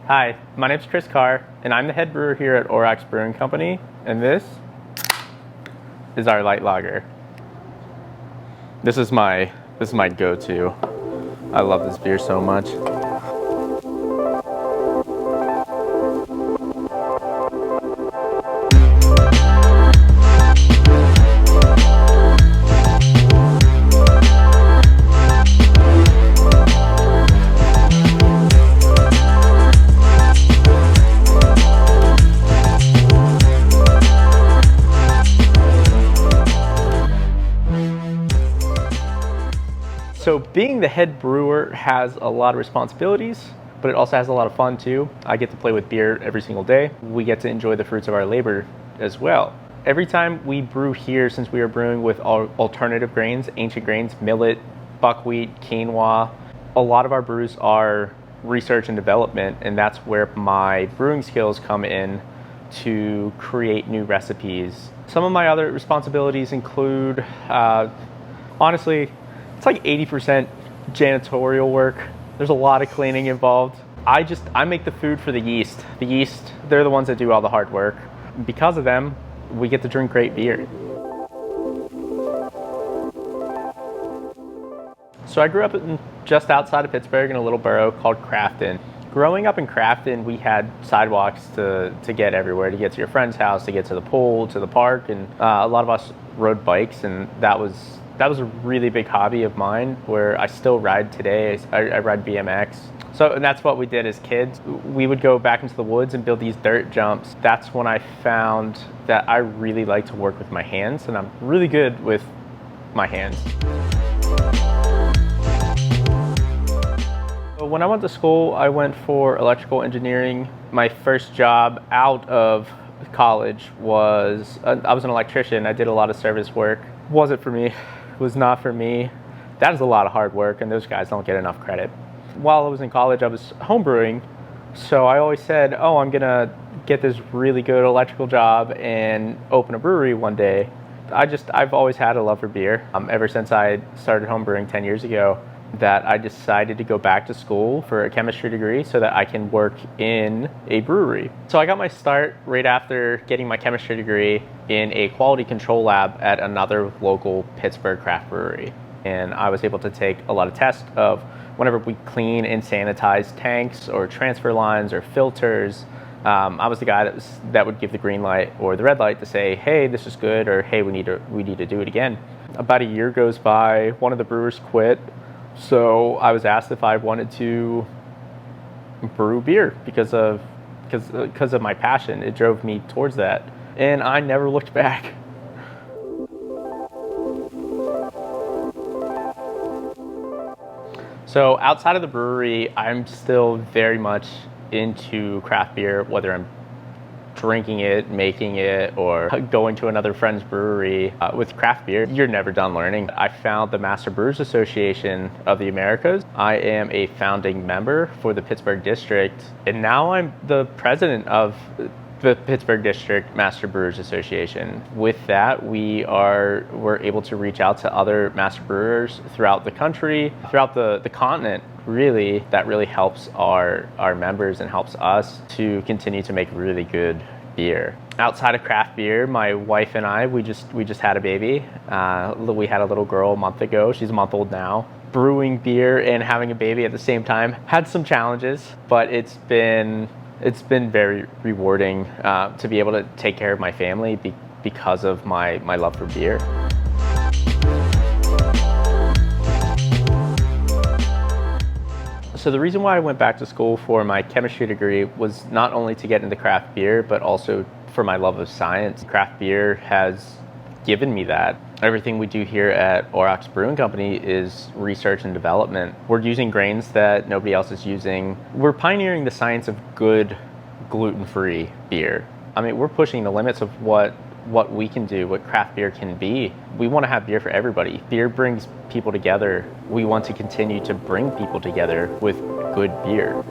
Hi, my name's Carr, and I'm the head brewer here at Aurochs Brewing Company, and this is our light lager. This is my go-to. I love this beer so much. So being the head brewer has a lot of responsibilities, but it also has a lot of fun too. I get to play with beer every single day. We get to enjoy the fruits of our labor as well. Every time we brew here, since we are brewing with alternative grains, ancient grains, millet, buckwheat, quinoa, a lot of our brews are research and development, and that's where my brewing skills come in to create new recipes. Some of my other responsibilities include, honestly, it's like 80% janitorial work. There's a lot of cleaning involved. I make the food for the yeast. The yeast, they're the ones that do all the hard work. Because of them, we get to drink great beer. So I grew up just outside of Pittsburgh in a little borough called Crafton. Growing up in Crafton, we had sidewalks to get everywhere, to get to your friend's house, to get to the pool, to the park, and a lot of us rode bikes, and that was a really big hobby of mine, where I still ride today. I ride BMX. And that's what we did as kids. We would go back into the woods and build these dirt jumps. That's when I found that I really like to work with my hands, and I'm really good with my hands. When I went to school, I went for electrical engineering. My first job out of college was, I was an electrician. I did a lot of service work. Wasn't for me. Was not for me. That is a lot of hard work, and those guys don't get enough credit. While I was in college, I was homebrewing, so I always said, oh, I'm gonna get this really good electrical job and open a brewery one day. I've always had a love for beer. Ever since I started homebrewing 10 years ago, that I decided to go back to school for a chemistry degree so that I can work in a brewery. So I got my start right after getting my chemistry degree in a quality control lab at another local Pittsburgh craft brewery. And I was able to take a lot of tests of whenever we clean and sanitize tanks or transfer lines or filters. I was the guy that would give the green light or the red light to say, hey, this is good, or hey, we need to do it again. About a year goes by, one of the brewers quit. So I was asked if I wanted to brew beer because of my passion. It drove me towards that, and I never looked back. So outside of the brewery, I'm still very much into craft beer, whether I'm drinking it, making it, or going to another friend's brewery. With craft beer, you're never done learning. I found the Master Brewers Association of the Americas. I am a founding member for the Pittsburgh District, and now I'm the president of the Pittsburgh District Master Brewers Association. With that, we're able to reach out to other master brewers throughout the country, throughout the continent. Really, that really helps our members and helps us to continue to make really good beer. Outside of craft beer, my wife and I, we just had a baby. We had a little girl a month ago. She's a month old now. Brewing beer and having a baby at the same time had some challenges, but it's been very rewarding to be able to take care of my family because of my love for beer. So the reason why I went back to school for my chemistry degree was not only to get into craft beer, but also for my love of science. Craft beer has given me that. Everything we do here at Aurochs Brewing Company is research and development. We're using grains that nobody else is using. We're pioneering the science of good gluten-free beer. I mean, we're pushing the limits of what we can do, what craft beer can be. We want to have beer for everybody. Beer brings people together. We want to continue to bring people together with good beer.